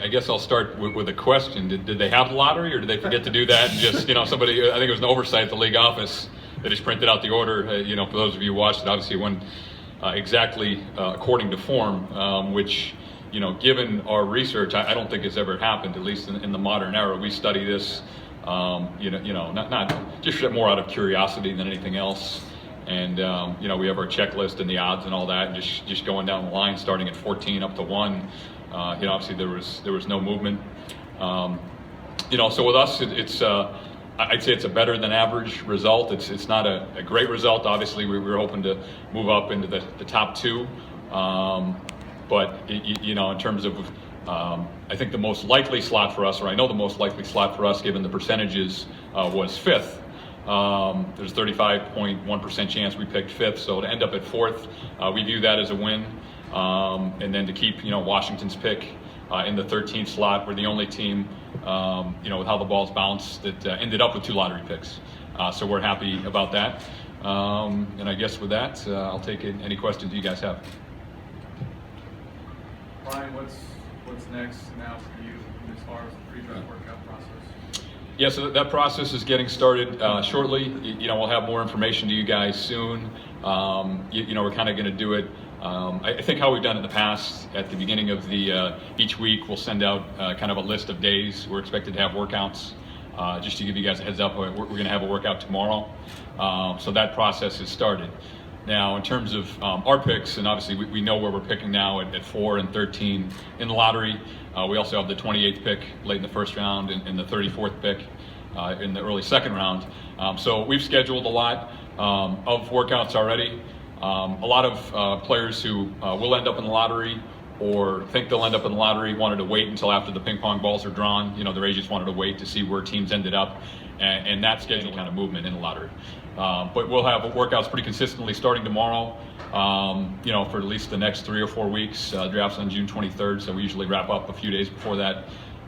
I guess I'll start with a question. Did they have the lottery, or did they forget to do that? And just, somebody, I think it was an oversight at the league office that just printed out the order. For those of you who watched it, obviously it went exactly according to form, which, given our research, I don't think has ever happened, at least in the modern era. We study this, not just more out of curiosity than anything else. And we have our checklist and the odds and all that, and just going down the line, starting at 14 up to 1. Obviously there was no movement. So with us, it's I'd say it's a better than average result. It's not a great result. Obviously, we were hoping to move up into the top 2, but in terms of I think the most likely slot for us, or I know the most likely slot for us, given the percentages, was 5th. There's 35.1% chance we picked 5th, so to end up at 4th, we view that as a win. And then to keep, Washington's pick in the 13th slot, we're the only team, with how the balls bounced, that ended up with 2 lottery picks. So we're happy about that. And I guess with that, I'll take any questions you guys have. Brian, what's next now for you as far as the pre-draft workout process? Yeah, so that process is getting started shortly. We'll have more information to you guys soon. We're kind of going to do it. I think how we've done it in the past, at the beginning of each week, we'll send out kind of a list of days we're expected to have workouts. Just to give you guys a heads up, we're going to have a workout tomorrow. So that process has started. Now, in terms of our picks, and obviously we know where we're picking now at 4 and 13 in the lottery. We also have the 28th pick late in the first round and the 34th pick in the early second round. So we've scheduled a lot of workouts already. A lot of players who will end up in the lottery or think they'll end up in the lottery wanted to wait until after the ping pong balls are drawn. Their agents wanted to wait to see where teams ended up, and that schedule kind of movement in the lottery. But we'll have workouts pretty consistently starting tomorrow, for at least the next 3 or 4 weeks. Draft's on June 23rd, so we usually wrap up a few days before that.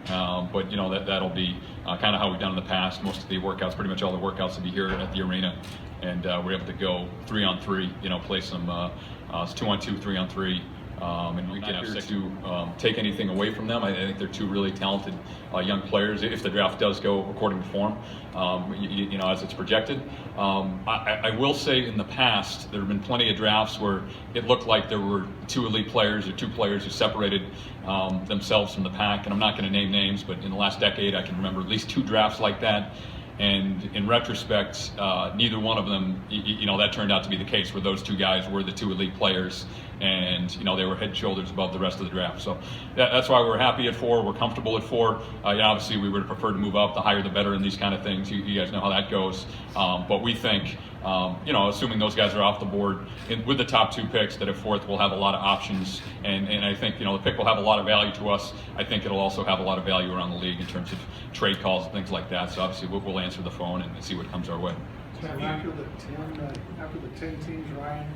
But that'll be kind of how we've done in the past. Most of the workouts, pretty much all the workouts, will be here at the arena, and we're able to go 3-on-3. Play some 2-on-2, 3-on-3, and we can have 6 to take anything away from them. I think they're 2 really talented young players. If the draft does go according to form, as it's projected. I will say in the past there have been plenty of drafts where it looked like there were 2 elite players or 2 players who separated themselves from the pack. And I'm not going to name names, but in the last decade I can remember at least 2 drafts like that. And in retrospect, neither one of them, that turned out to be the case, where those 2 guys were the 2 elite players, and they were head and shoulders above the rest of the draft. So that's why we're happy at 4. We're comfortable at 4. Obviously, we would prefer to move up. The higher, the better in these kind of things. You guys know how that goes. But we think, assuming those guys are off the board with the top 2 picks, that at 4th we'll have a lot of options, and I think the pick will have a lot of value to us. I think it'll also have a lot of value around the league in terms of trade calls and things like that. So obviously we'll answer the phone and see what comes our way. So after the 10 teams, Ryan,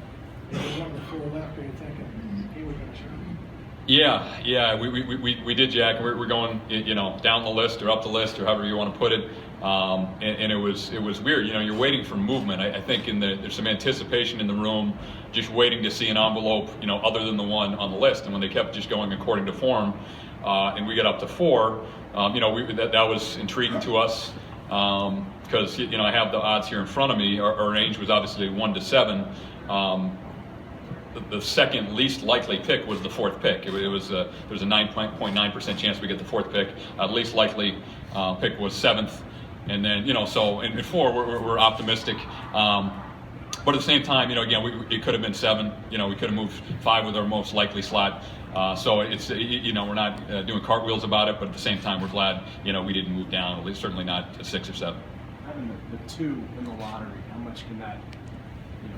there was 1 to 4 left. Are you thinking he was going to shine? Yeah, we did, Jack. We're going, down the list or up the list or however you want to put it. And it was weird. You're waiting for movement. I think there's some anticipation in the room, just waiting to see an envelope, other than the one on the list. And when they kept just going according to form, and we got up to 4, that was intriguing to us. Because I have the odds here in front of me. Our range was obviously 1 to 7. The second least likely pick was the 4th pick. There's a 9.9% chance we get the 4th pick. The least likely pick was 7th, and then so in 4 we're optimistic. But at the same time, again, it could have been 7. We could have moved 5 with our most likely slot. So it's we're not doing cartwheels about it, but at the same time we're glad we didn't move down. At least certainly not to 6 or 7. Having the 2 in the lottery, how much can that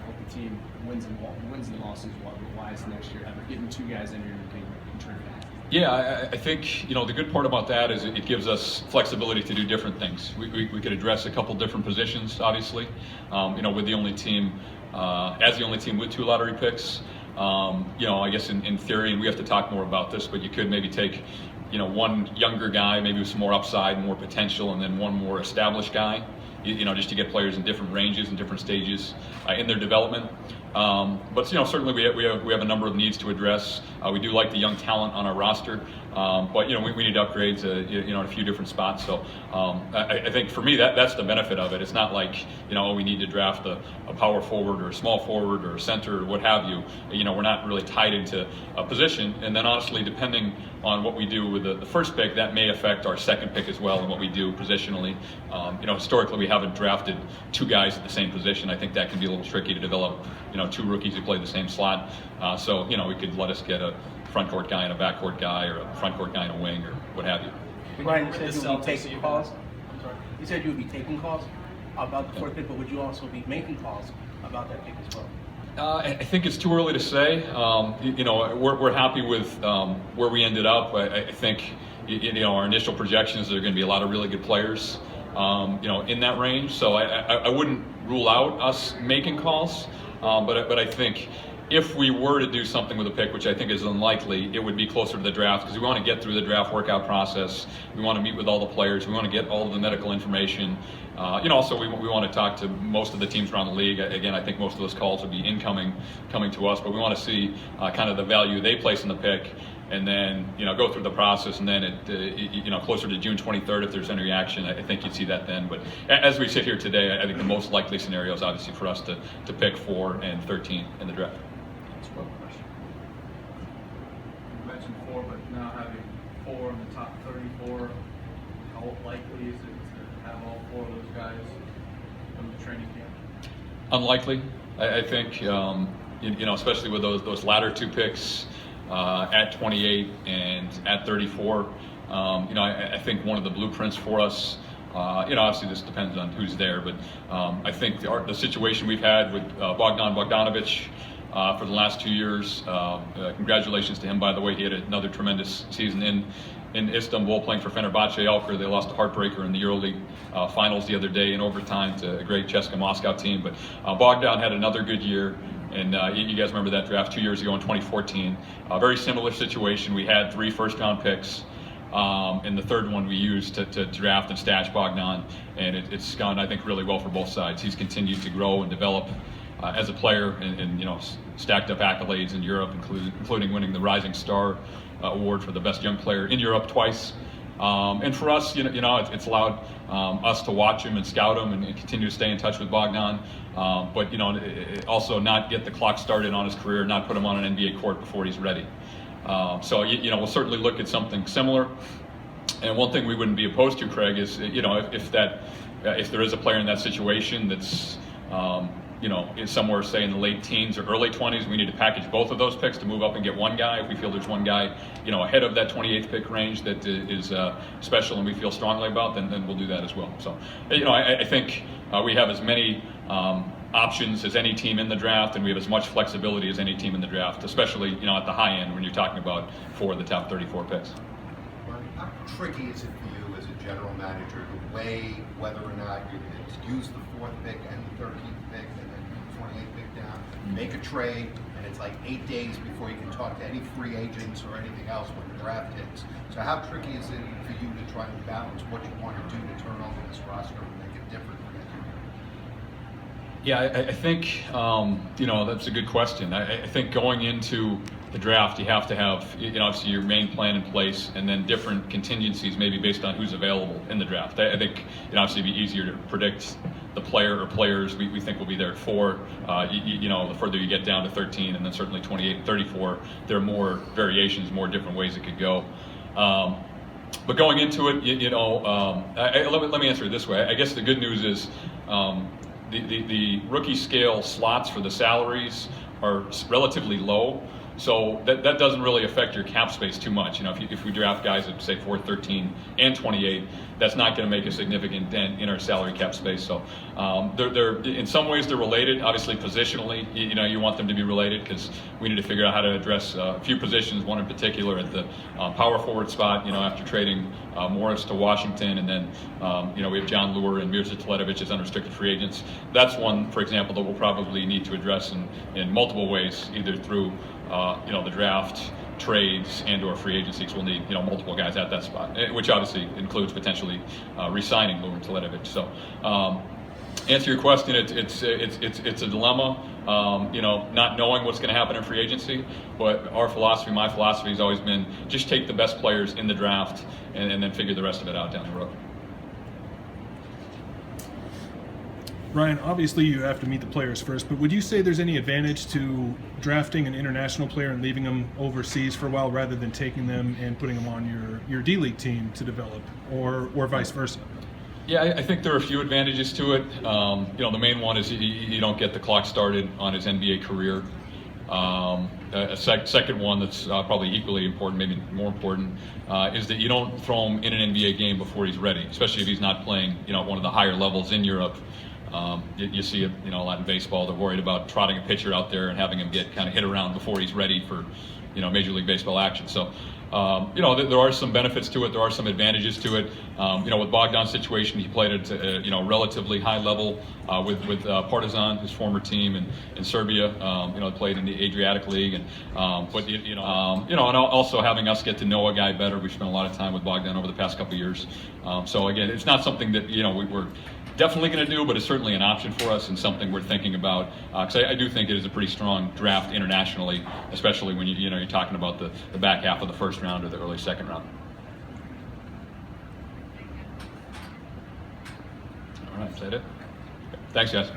help the team wins and losses wise next year? Getting 2 guys in here can contribute. Yeah, I think the good part about that is it gives us flexibility to do different things. We could address a couple different positions, obviously. With the only team, as the only team with 2 lottery picks. I guess in theory, and we have to talk more about this, but you could maybe take, 1 younger guy, maybe with some more upside, more potential, and then 1 more established guy, just to get players in different ranges and different stages in their development. But certainly we have a number of needs to address. We do like the young talent on our roster. But we need upgrades, in a few different spots. So I think for me that's the benefit of it. It's not like we need to draft a power forward or a small forward or a center or what have you. We're not really tied into a position. And then honestly, depending on what we do with the first pick, that may affect our second pick as well and what we do positionally. Historically we haven't drafted two guys at the same position. I think that can be a little tricky to develop, two rookies who play the same slot. So we could let us get a front court guy and a back court guy, or a front court guy and a wing, or what have you. Ryan, you said you would be Celtics, taking calls. I'm sorry. You said you would be taking calls about the fourth pick, but would you also be making calls about that pick as well? I think it's too early to say. We're happy with where we ended up. I think our initial projections, there are going to be a lot of really good players in that range. So I wouldn't rule out us making calls, but I think if we were to do something with a pick, which I think is unlikely, it would be closer to the draft, because we want to get through the draft workout process. We want to meet with all the players. We want to get all of the medical information. Also we want to talk to most of the teams around the league. Again, I think most of those calls would be coming to us, but we want to see kind of the value they place in the pick, and then go through the process, and then closer to June 23rd, if there's any reaction, I think you'd see that then. But as we sit here today, I think the most likely scenario is obviously for us to pick 4 and 13 in the draft. You mentioned 4, but now having 4 in the top 34, how likely is it to have all 4 of those guys come to training camp? Unlikely, I think. Especially with those latter 2 picks at 28 and at 34. I think one of the blueprints for us. Obviously this depends on who's there, but I think the situation we've had with Bogdanovich for the last 2 years. Congratulations to him, by the way. He had another tremendous season in Istanbul playing for Fenerbahce Alkmaar. They lost a heartbreaker in the EuroLeague finals the other day in overtime to a great CSKA Moscow team. But Bogdan had another good year. And you guys remember that draft 2 years ago in 2014. Very similar situation. We had 3 first-round picks. And the third one we used to draft and stash Bogdan. And it's gone, I think, really well for both sides. He's continued to grow and develop as a player, and stacked up accolades in Europe, including winning the Rising Star Award for the best young player in Europe twice. And for us, it's allowed us to watch him and scout him and continue to stay in touch with Bogdan. But also not get the clock started on his career, not put him on an NBA court before he's ready. So we'll certainly look at something similar. And one thing we wouldn't be opposed to, Craig, is if there is a player in that situation that's is somewhere, say, in the late teens or early 20s, we need to package both of those picks to move up and get one guy. If we feel there's one guy, ahead of that 28th pick range that is special and we feel strongly about, then we'll do that as well. So, I think we have as many options as any team in the draft, and we have as much flexibility as any team in the draft, especially, at the high end when you're talking about 4 of the top 34 picks. How tricky is it for you as a general manager to weigh whether or not you're going to use the 4th pick and the 13th pick and then the 28th pick down, make a trade, and it's like 8 days before you can talk to any free agents or anything else when the draft hits? So how tricky is it for you to try to balance what you want to do to turn over this roster and make it different for next year? Yeah, I think that's a good question. I think going into the draft, you have to have obviously your main plan in place, and then different contingencies maybe based on who's available in the draft. I think obviously it'd be easier to predict the player or players we think will be there at 4. The further you get down to 13, and then certainly 28 and 34, there are more variations, more different ways it could go. But going into it, let me answer it this way. I guess the good news is the rookie scale slots for the salaries are relatively low. So that doesn't really affect your cap space too much. If we draft guys at, say, 4, 13, and 28, that's not going to make a significant dent in our salary cap space. So they're in some ways they're related. Obviously, positionally, you want them to be related, because we need to figure out how to address a few positions. One in particular at the power forward spot. After trading Morris to Washington, and then we have John Lure and Mirza Teletovic as unrestricted free agents. That's one, for example, that we'll probably need to address in multiple ways, either through the draft, trades, and/or free agency, because we'll need multiple guys at that spot, which obviously includes potentially re-signing Lure and Teletovic. So, answer your question, it's a dilemma. not knowing what's going to happen in free agency. But our philosophy, my philosophy, has always been just take the best players in the draft and then figure the rest of it out down the road. Ryan, obviously you have to meet the players first, but would you say there's any advantage to drafting an international player and leaving them overseas for a while rather than taking them and putting them on your D-League team to develop, or vice versa? Yeah, I think there are a few advantages to it. The main one is you don't get the clock started on his NBA career. A second one that's probably equally important, maybe more important, is that you don't throw him in an NBA game before he's ready, especially if he's not playing, one of the higher levels in Europe. You see it, a lot in baseball. They're worried about trotting a pitcher out there and having him get kind of hit around before he's ready for, Major League Baseball action. So, there are some benefits to it. There are some advantages to it. With Bogdan's situation, he played at a relatively high level with Partizan, his former team in Serbia. Played in the Adriatic League, and and also having us get to know a guy better. We spent a lot of time with Bogdan over the past couple of years. So again, it's not something that we're definitely going to do, but it's certainly an option for us and something we're thinking about. Because I do think it is a pretty strong draft internationally, especially when you're talking about the back half of the first round or the early second round. All right, is that it? Thanks, guys.